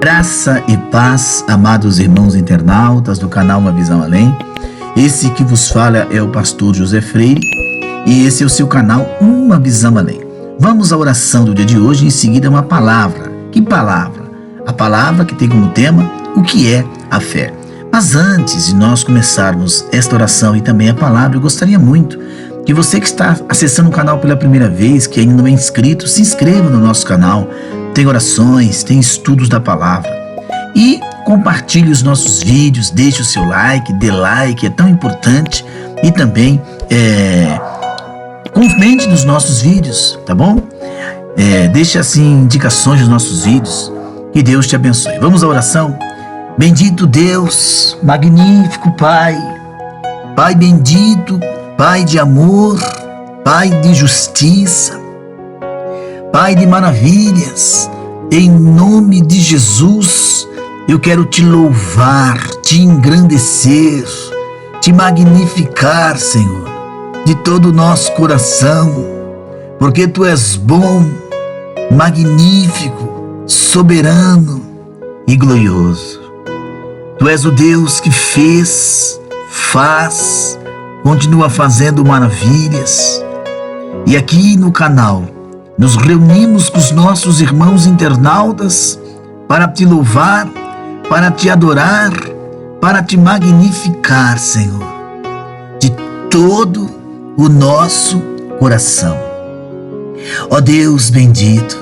Graça e paz, amados irmãos internautas do canal Uma Visão Além. Esse que vos fala é o pastor José Freire e esse é o seu canal Uma Visão Além. Vamos à oração do dia de hoje, em seguida uma palavra. Que palavra? A palavra que tem como tema o que é a fé. Mas antes de nós começarmos esta oração e também a palavra, eu gostaria muito que você que está acessando o canal pela primeira vez, que ainda não é inscrito, se inscreva no nosso canal. Tem orações, tem estudos da palavra. E compartilhe os nossos vídeos, deixe o seu like, dê like, é tão importante. E também comente nos nossos vídeos, tá bom? Deixe assim indicações dos nossos vídeos. Que Deus te abençoe. Vamos à oração? Bendito Deus, magnífico Pai, Pai bendito, Pai de amor, Pai de justiça, Pai de maravilhas, em nome de Jesus, eu quero te louvar, te engrandecer, te magnificar, Senhor, de todo o nosso coração, porque Tu és bom, magnífico, soberano e glorioso. Tu és o Deus que fez, faz, continua fazendo maravilhas. E aqui no canal, nos reunimos com os nossos irmãos internautas para te louvar, para te adorar, para te magnificar, Senhor, de todo o nosso coração. Ó Deus bendito,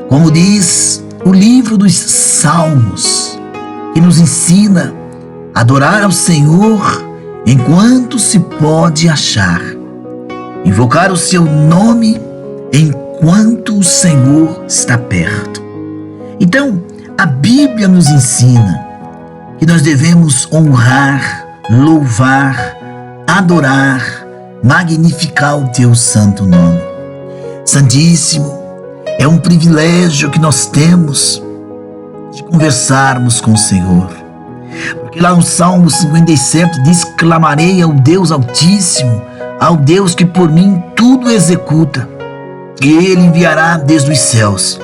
como diz o livro dos Salmos, que nos ensina a adorar ao Senhor enquanto se pode achar, invocar o seu nome enquanto o Senhor está perto. Então, a Bíblia nos ensina que nós devemos honrar, louvar, adorar, magnificar o Teu santo nome. Santíssimo, é um privilégio que nós temos de conversarmos com o Senhor. Porque lá no Salmo 57 diz: clamarei ao Deus Altíssimo, ao Deus que por mim tudo executa. E Ele enviará desde os céus.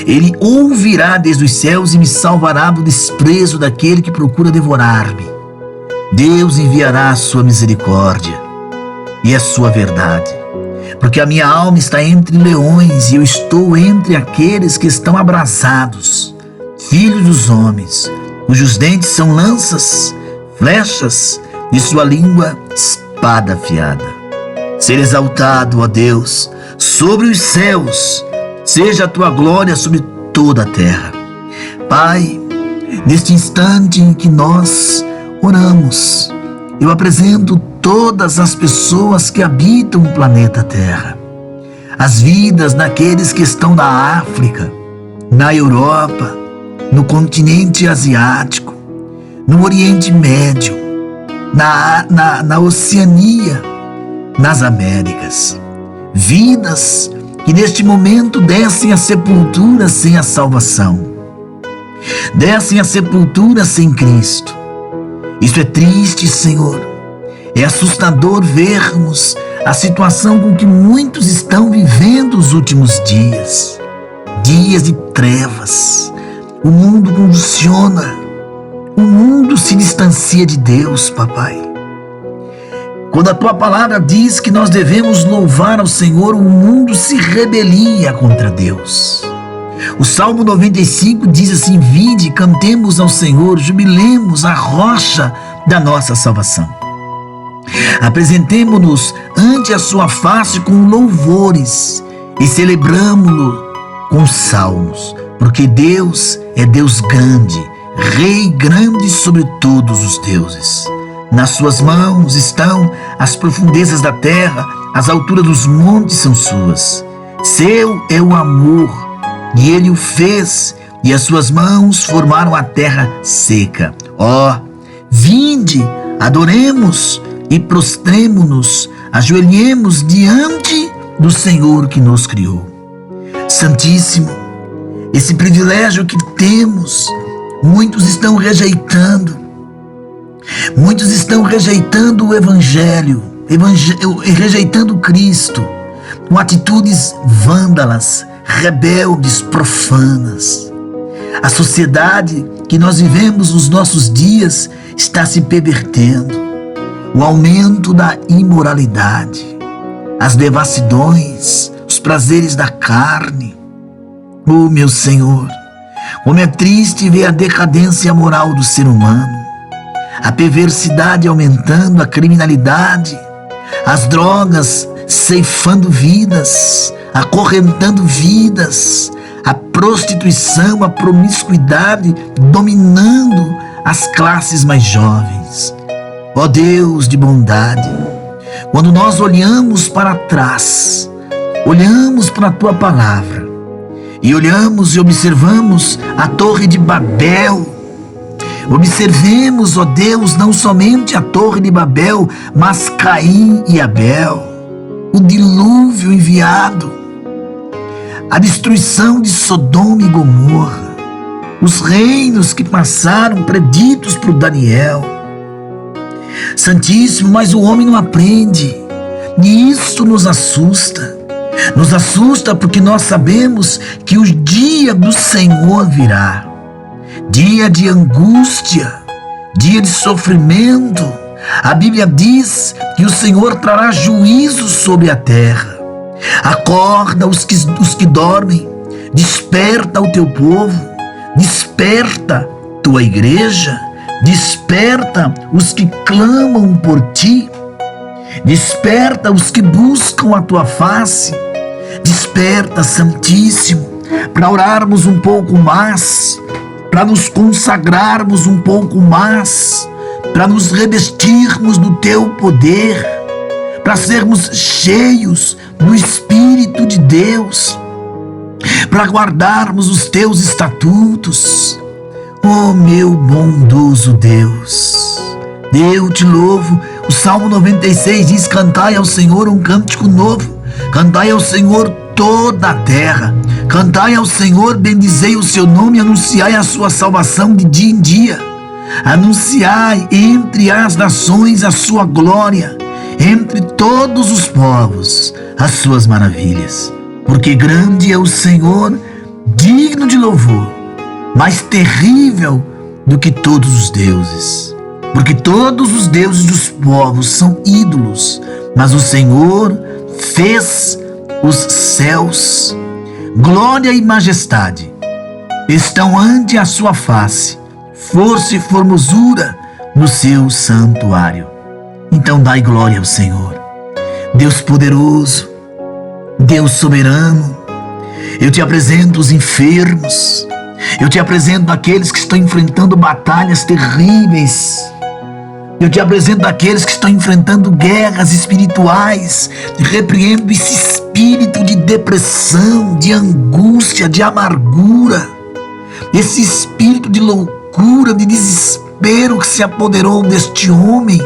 Ele ouvirá desde os céus e me salvará do desprezo daquele que procura devorar-me. Deus enviará a sua misericórdia e a sua verdade. Porque a minha alma está entre leões e eu estou entre aqueles que estão abrasados, filhos dos homens, cujos dentes são lanças, flechas e sua língua espada afiada. Ser exaltado, ó Deus, sobre os céus, seja a Tua glória sobre toda a terra. Pai, neste instante em que nós oramos, eu apresento todas as pessoas que habitam o planeta Terra, as vidas daqueles que estão na África, na Europa, no continente asiático, no Oriente Médio, na Oceania, nas Américas. Vidas que neste momento descem à sepultura sem a salvação, descem à sepultura sem Cristo. Isso é triste, Senhor. É assustador vermos a situação com que muitos estão vivendo os últimos dias. Dias de trevas. O mundo convulsiona. O mundo se distancia de Deus, Papai. Quando a Tua palavra diz que nós devemos louvar ao Senhor, o mundo se rebelia contra Deus. O Salmo 95 diz assim: vinde, cantemos ao Senhor, jubilemos a rocha da nossa salvação. Apresentemo-nos ante a sua face com louvores e celebramo-lo com salmos, porque Deus é Deus grande, Rei grande sobre todos os deuses. Nas suas mãos estão as profundezas da terra, as alturas dos montes são suas. Seu é o amor, e Ele o fez, e as suas mãos formaram a terra seca. Ó, vinde, adoremos e prostremo-nos, ajoelhemos diante do Senhor que nos criou. Santíssimo, esse privilégio que temos, muitos estão rejeitando. Muitos estão rejeitando o Evangelho, rejeitando Cristo, com atitudes vândalas, rebeldes, profanas. A sociedade que nós vivemos nos nossos dias está se pervertendo. O aumento da imoralidade, as devassidões, os prazeres da carne. Oh, meu Senhor, como é triste ver a decadência moral do ser humano, a perversidade aumentando, a criminalidade, as drogas ceifando vidas, acorrentando vidas, a prostituição, a promiscuidade dominando as classes mais jovens. Ó Deus de bondade, quando nós olhamos para trás, olhamos para a Tua palavra e olhamos e observamos a Torre de Babel, observemos, ó Deus, não somente a Torre de Babel, mas Caim e Abel, o dilúvio enviado, a destruição de Sodoma e Gomorra, os reinos que passaram preditos por Daniel. Santíssimo, mas o homem não aprende, e isso nos assusta. Nos assusta porque nós sabemos que o dia do Senhor virá. Dia de angústia, dia de sofrimento. A Bíblia diz que o Senhor trará juízo sobre a terra. Acorda os que dormem, desperta o teu povo, desperta tua igreja, desperta os que clamam por ti, desperta os que buscam a tua face, desperta, Santíssimo, para orarmos um pouco mais, para nos consagrarmos um pouco mais, para nos revestirmos do teu poder, para sermos cheios do Espírito de Deus, para guardarmos os teus estatutos. Oh, meu bondoso Deus, eu te louvo. O Salmo 96 diz: cantai ao Senhor um cântico novo, cantai ao Senhor toda a terra, cantai ao Senhor, bendizei o seu nome, anunciai a sua salvação de dia em dia, anunciai entre as nações a sua glória, entre todos os povos as suas maravilhas. Porque grande é o Senhor, digno de louvor, mais terrível do que todos os deuses. Porque todos os deuses dos povos são ídolos, mas o Senhor fez os céus. Glória e majestade estão ante a sua face, força e formosura no seu santuário. Então dai glória ao Senhor. Deus poderoso, Deus soberano, eu te apresento os enfermos, eu te apresento aqueles que estão enfrentando batalhas terríveis, eu te apresento aqueles que estão enfrentando guerras espirituais. Repreendo esse espírito de depressão, de angústia, de amargura, esse espírito de loucura, de desespero que se apoderou deste homem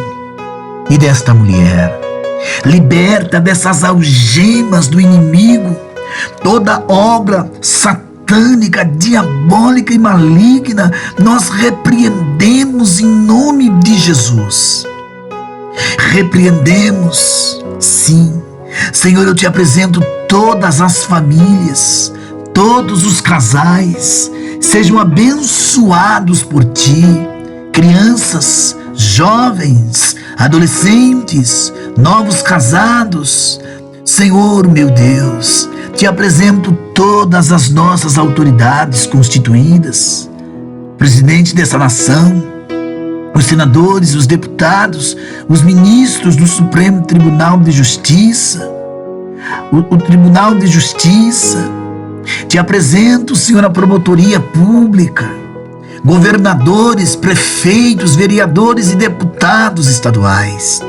e desta mulher. Liberta dessas algemas do inimigo toda obra satânica, diabólica e maligna. Nós repreendemos em nome de Jesus. Repreendemos, sim. Senhor, eu te apresento todas as famílias, todos os casais, sejam abençoados por ti. Crianças, jovens, adolescentes, novos casados. Senhor, meu Deus, te apresento todas as nossas autoridades constituídas, presidente dessa nação, os senadores, os deputados, os ministros do Supremo Tribunal de Justiça, o Tribunal de Justiça. Te apresento, Senhor, a promotoria pública, governadores, prefeitos, vereadores e deputados estaduais,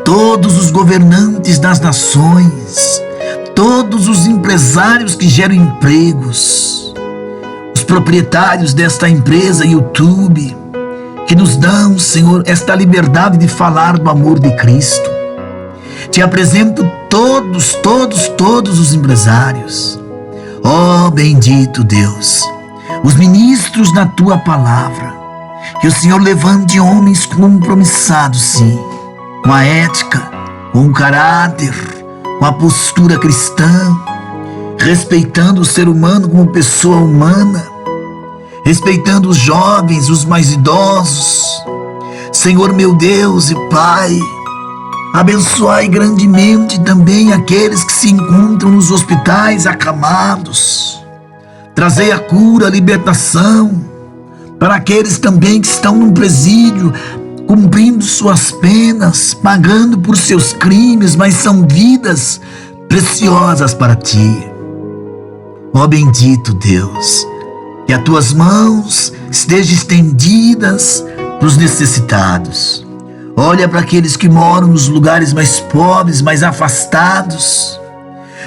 todos os governantes das nações, todos os empresários que geram empregos, os proprietários desta empresa YouTube, que nos dão, Senhor, esta liberdade de falar do amor de Cristo. Te apresento todos os empresários. Ó bendito Deus, os ministros da Tua palavra, que o Senhor levante homens compromissados, sim, com a ética, com o caráter, com a postura cristã. respeitando o ser humano como pessoa humana, respeitando os jovens, os mais idosos. Senhor meu Deus e Pai, abençoai grandemente também aqueles que se encontram nos hospitais acamados. Trazei a cura, a libertação para aqueles também que estão no presídio, cumprindo suas penas, pagando por seus crimes, mas são vidas preciosas para Ti. Ó bendito Deus, que as Tuas mãos estejam estendidas para os necessitados. Olha para aqueles que moram nos lugares mais pobres, mais afastados.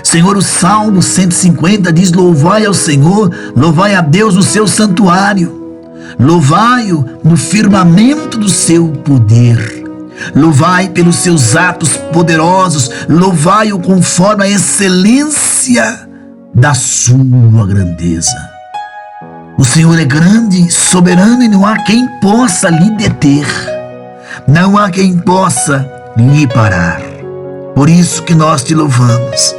Senhor, o Salmo 150 diz: louvai ao Senhor, louvai a Deus no seu santuário, louvai-o no firmamento do seu poder, louvai pelos seus atos poderosos, louvai-o conforme a excelência da sua grandeza. O Senhor é grande, soberano, e não há quem possa lhe deter, não há quem possa lhe parar. Por isso que nós te louvamos.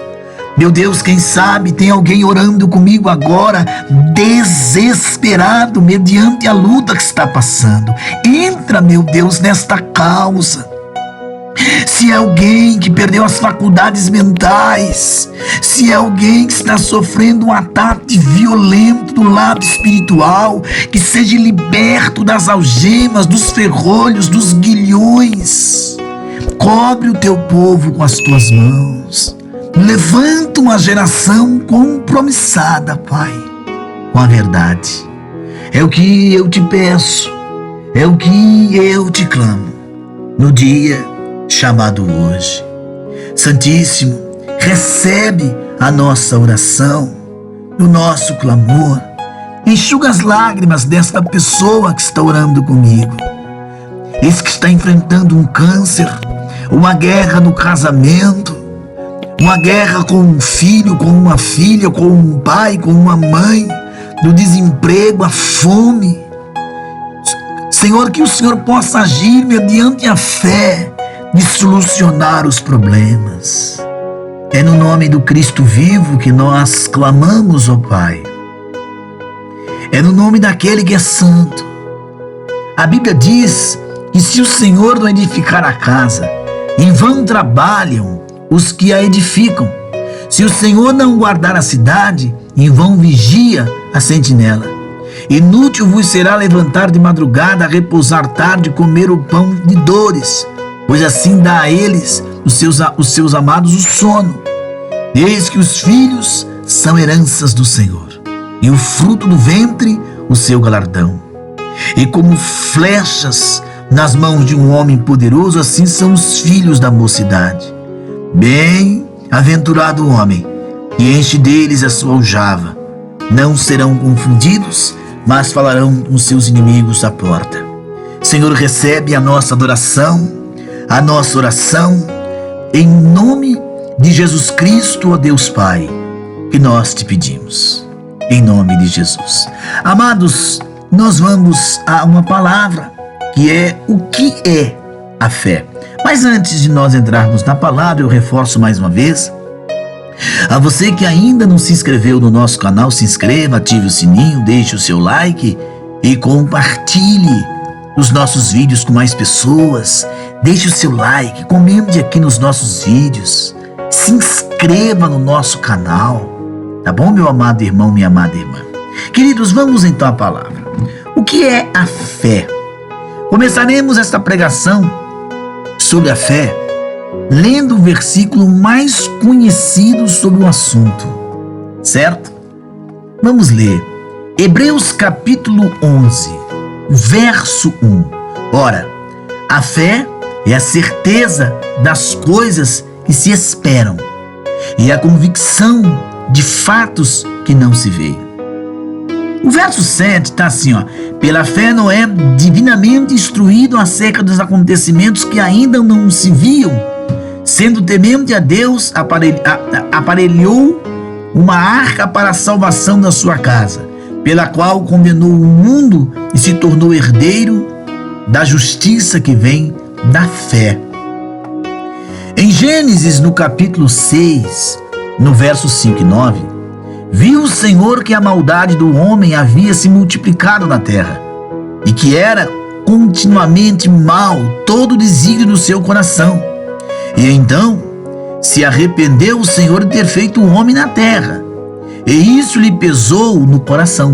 Meu Deus, quem sabe tem alguém orando comigo agora, desesperado, mediante a luta que está passando. Entra, meu Deus, nesta causa. Se é alguém que perdeu as faculdades mentais, se é alguém que está sofrendo um ataque violento do lado espiritual, que seja liberto das algemas, dos ferrolhos, dos grilhões. Cobre o teu povo com as tuas mãos. Levanta uma geração compromissada, Pai, com a verdade. É o que eu te peço, é o que eu te clamo no dia chamado hoje. Santíssimo, recebe a nossa oração, o nosso clamor. Enxuga as lágrimas desta pessoa que está orando comigo. Esse que está enfrentando um câncer, uma guerra no casamento, uma guerra com um filho, com uma filha, com um pai, com uma mãe, do desemprego, a fome. Senhor, que o Senhor possa agir mediante a fé de solucionar os problemas. É no nome do Cristo vivo que nós clamamos, ó Pai. É no nome daquele que é santo. A Bíblia diz que se o Senhor não edificar a casa, em vão trabalham os que a edificam. Se o Senhor não guardar a cidade, em vão vigia a sentinela. Inútil vos será levantar de madrugada, repousar tarde, comer o pão de dores, pois assim dá a eles, os seus amados, o sono. Eis que os filhos são heranças do Senhor, e o fruto do ventre, o seu galardão. E como flechas nas mãos de um homem poderoso, assim são os filhos da mocidade. Bem-aventurado o homem que enche deles a sua aljava. Não serão confundidos, mas falarão com seus inimigos à porta. Senhor, recebe a nossa adoração, a nossa oração, em nome de Jesus Cristo, ó Deus Pai, que nós te pedimos, em nome de Jesus. Amados, nós vamos a uma palavra que é o que é a fé. Mas antes de nós entrarmos na palavra, eu reforço mais uma vez, a você que ainda não se inscreveu no nosso canal, se inscreva, ative o sininho, deixe o seu like e compartilhe os nossos vídeos com mais pessoas. Deixe o seu like, comente aqui nos nossos vídeos, se inscreva no nosso canal, tá bom, meu amado irmão, minha amada irmã? Queridos, vamos então à palavra. O que é a fé? Começaremos esta pregação sobre a fé lendo o versículo mais conhecido sobre o assunto, certo? Vamos ler Hebreus capítulo 11, verso 1. Ora, a fé é a certeza das coisas que se esperam e a convicção de fatos que não se veem. O verso 7 está assim, ó: pela fé Noé, divinamente instruído acerca dos acontecimentos que ainda não se viam, sendo temente a Deus, aparelhou uma arca para a salvação da sua casa, pela qual condenou o mundo e se tornou herdeiro da justiça que vem da fé. Em Gênesis, no capítulo 6, no verso 5 e 9, Viu o Senhor que a maldade do homem havia se multiplicado na terra, e que era continuamente mal todo o desígnio do seu coração. E então se arrependeu o Senhor de ter feito o homem na terra, e isso lhe pesou no coração.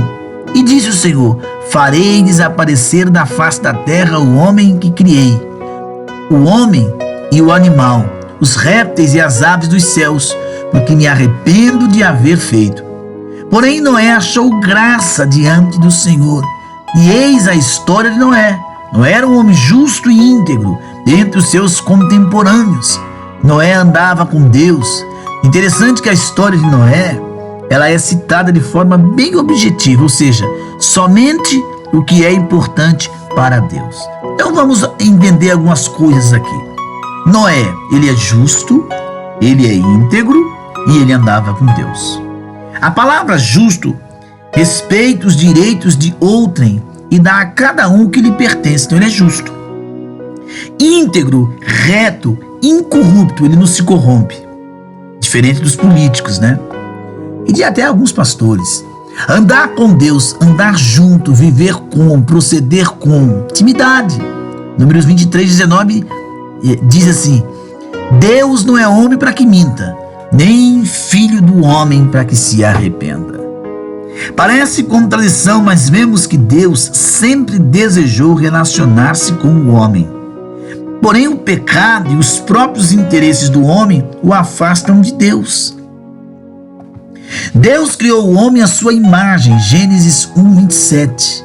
E disse o Senhor: farei desaparecer da face da terra o homem que criei, o homem e o animal, os répteis e as aves dos céus, porque me arrependo de haver feito. Porém Noé achou graça diante do Senhor. E eis a história de Noé. Noé era um homem justo e íntegro entre os seus contemporâneos. Noé andava com Deus. Interessante que a história de Noé, ela é citada de forma bem objetiva, ou seja, somente o que é importante para Deus. Então vamos entender algumas coisas aqui. Noé, ele é justo, ele é íntegro e ele andava com Deus. A palavra justo respeita os direitos de outrem e dá a cada um o que lhe pertence. Então ele é justo. Íntegro, reto, incorrupto, ele não se corrompe. Diferente dos políticos, né? E de até alguns pastores. Andar com Deus, andar junto, viver com, proceder com intimidade. Números 23:19 diz assim: Deus não é homem para que minta, nem filho do homem para que se arrependa. Parece contradição, mas vemos que Deus sempre desejou relacionar-se com o homem. Porém, o pecado e os próprios interesses do homem o afastam de Deus. Deus criou o homem à sua imagem, Gênesis 1:27.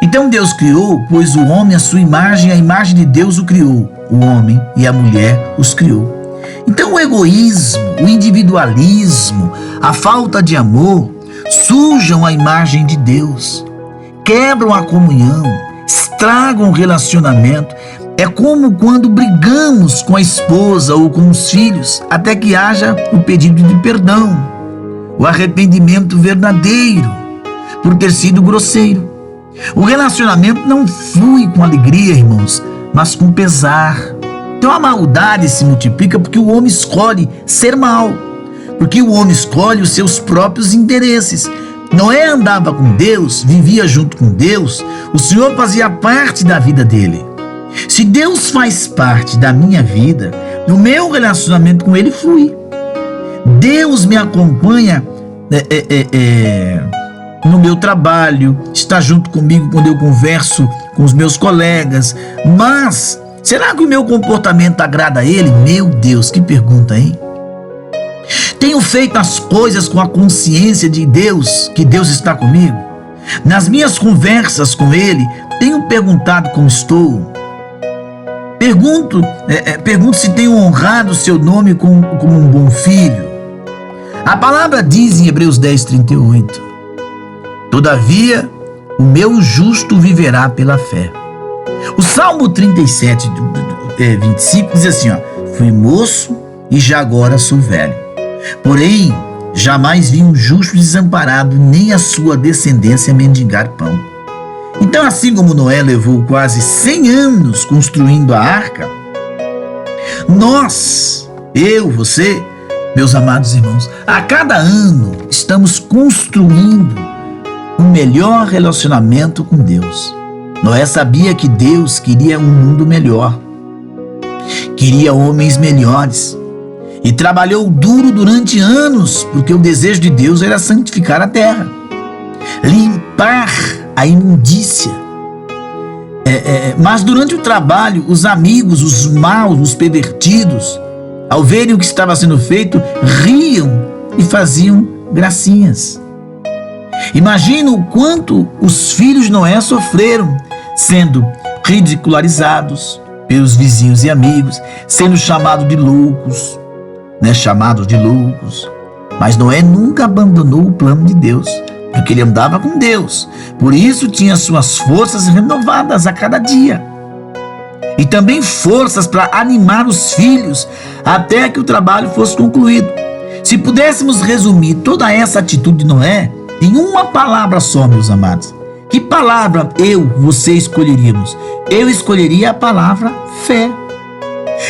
Então Deus criou, pois o homem à sua imagem, a imagem de Deus o criou. O homem e a mulher os criou. Então o egoísmo, o individualismo, a falta de amor sujam a imagem de Deus, quebram a comunhão, estragam o relacionamento. É como quando brigamos com a esposa ou com os filhos, até que haja o pedido de perdão, o arrependimento verdadeiro por ter sido grosseiro. O relacionamento não flui com alegria, irmãos, mas com pesar. Então a maldade se multiplica porque o homem escolhe ser mau, porque o homem escolhe os seus próprios interesses. Noé andava com Deus, vivia junto com Deus, o Senhor fazia parte da vida dele. Se Deus faz parte da minha vida, o meu relacionamento com Ele flui. Deus me acompanha no meu trabalho, está junto comigo quando eu converso com os meus colegas. Mas será que o meu comportamento agrada a Ele? Meu Deus, que pergunta, hein? Tenho feito as coisas com a consciência de Deus, que Deus está comigo? Nas minhas conversas com Ele, tenho perguntado como estou? Pergunto se tenho honrado o seu nome como um bom filho. A palavra diz em Hebreus 10:38: Todavia, o meu justo viverá pela fé. O Salmo 37:25 diz assim: fui moço e já agora sou velho. Porém, jamais vi um justo desamparado, nem a sua descendência mendigar pão. Então, assim como Noé levou quase 100 anos construindo a arca, nós, eu, você, meus amados irmãos, a cada ano estamos construindo um melhor relacionamento com Deus. Noé sabia que Deus queria um mundo melhor, queria homens melhores, e trabalhou duro durante anos, porque o desejo de Deus era santificar a terra, limpar a imundícia. Mas durante o trabalho, os amigos, os maus, os pervertidos, ao verem o que estava sendo feito, riam e faziam gracinhas. Imagina o quanto os filhos de Noé sofreram, sendo ridicularizados pelos vizinhos e amigos, sendo chamados de loucos, Mas Noé nunca abandonou o plano de Deus, porque ele andava com Deus. Por isso tinha suas forças renovadas a cada dia. E também forças para animar os filhos até que o trabalho fosse concluído. Se pudéssemos resumir toda essa atitude de Noé em uma palavra só, meus amados, que palavra você escolheríamos? Eu escolheria a palavra fé.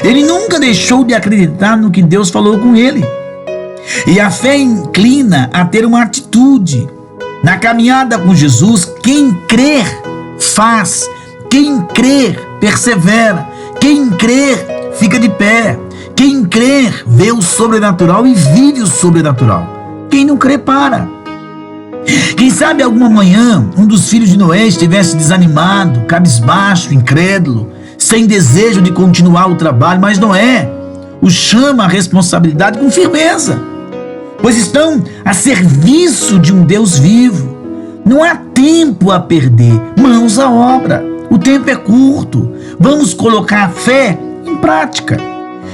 Ele nunca deixou de acreditar no que Deus falou com ele. E a fé inclina a ter uma atitude. Na caminhada com Jesus, quem crer faz, quem crer persevera, quem crer fica de pé, quem crer vê o sobrenatural e vive o sobrenatural. Quem não crê para. Quem sabe alguma manhã um dos filhos de Noé estivesse desanimado, cabisbaixo, incrédulo, sem desejo de continuar o trabalho, mas Noé o chama à responsabilidade com firmeza, pois estão a serviço de um Deus vivo. Não há tempo a perder, mãos à obra. O tempo é curto, vamos colocar a fé em prática.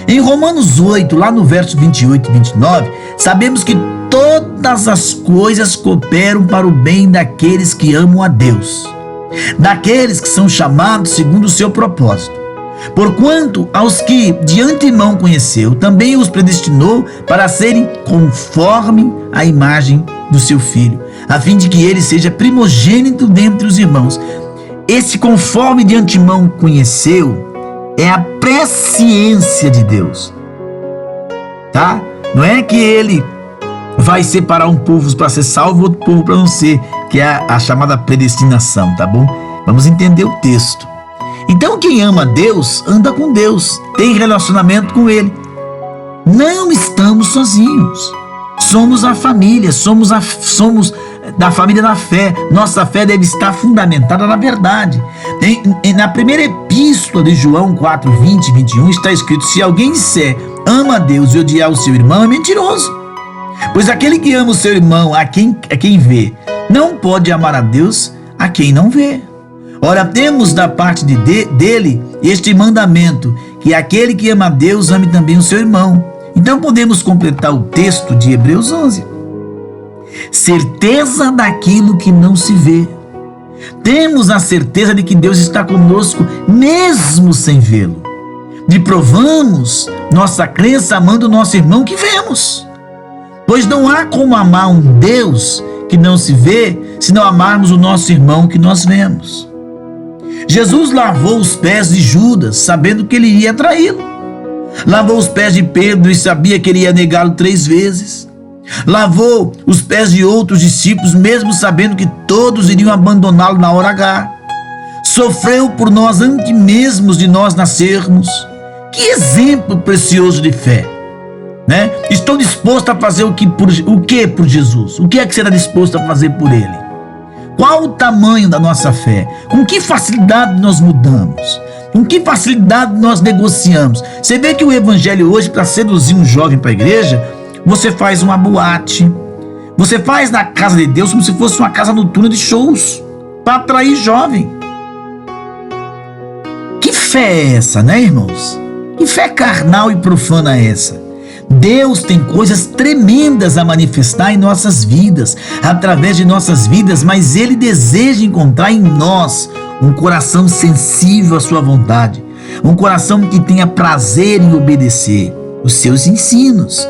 Em Romanos 8, lá no verso 28 e 29, sabemos que todas as coisas cooperam para o bem daqueles que amam a Deus, daqueles que são chamados segundo o seu propósito. Porquanto aos que de antemão conheceu, também os predestinou para serem conforme a imagem do seu Filho, a fim de que ele seja primogênito dentre os irmãos. Esse conforme de antemão conheceu é a presciência de Deus, tá? Não é que ele vai separar um povo para ser salvo, outro povo para não ser, que é a chamada predestinação, tá bom? Vamos entender o texto. Então quem ama Deus, anda com Deus, tem relacionamento com Ele. Não estamos sozinhos. Somos a família, somos da família da fé. Nossa fé deve estar fundamentada na verdade. Na primeira epístola de João 4, 20 e 21 está escrito: se alguém disser ama a Deus e odiar o seu irmão, é mentiroso. Pois aquele que ama o seu irmão, a quem vê, não pode amar a Deus a quem não vê. Ora, temos da parte dele este mandamento, que aquele que ama a Deus ame também o seu irmão. Então podemos completar o texto de Hebreus 11. Certeza daquilo que não se vê. Temos a certeza de que Deus está conosco mesmo sem vê-lo. E provamos nossa crença amando o nosso irmão que vemos. Pois não há como amar um Deus que não se vê, se não amarmos o nosso irmão que nós vemos. Jesus lavou os pés de Judas, sabendo que ele iria traí-lo. Lavou os pés de Pedro e sabia que ele ia negá-lo 3 vezes. Lavou os pés de outros discípulos, mesmo sabendo que todos iriam abandoná-lo na hora H. Sofreu por nós antes mesmo de nós nascermos. Que exemplo precioso de fé, né? Estou disposto a fazer o que por Jesus? O que é que será disposto a fazer por Ele? Qual o tamanho da nossa fé? Com que facilidade nós mudamos? Com que facilidade nós negociamos? Você vê que o evangelho hoje, para seduzir um jovem para a igreja, você faz uma boate, você faz na casa de Deus como se fosse uma casa noturna de shows, para atrair jovem. Que fé é essa, né, irmãos? Que fé carnal e profana é essa? Deus tem coisas tremendas a manifestar em nossas vidas, através de nossas vidas, mas Ele deseja encontrar em nós um coração sensível à sua vontade, um coração que tenha prazer em obedecer os seus ensinos,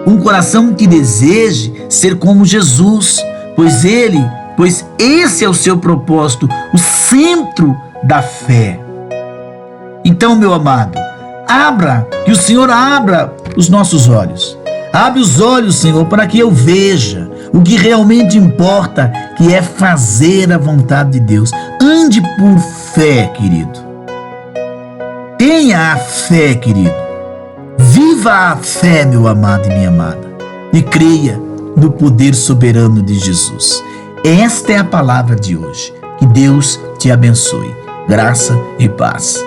um coração que deseje ser como Jesus, pois esse é o seu propósito, o centro da fé. Então, meu amado, que o Senhor abra os nossos olhos. Abre os olhos, Senhor, para que eu veja o que realmente importa, que é fazer a vontade de Deus. Ande por fé, querido. Tenha a fé, querido. Viva a fé, meu amado e minha amada. E creia no poder soberano de Jesus. Esta é a palavra de hoje. Que Deus te abençoe. Graça e paz.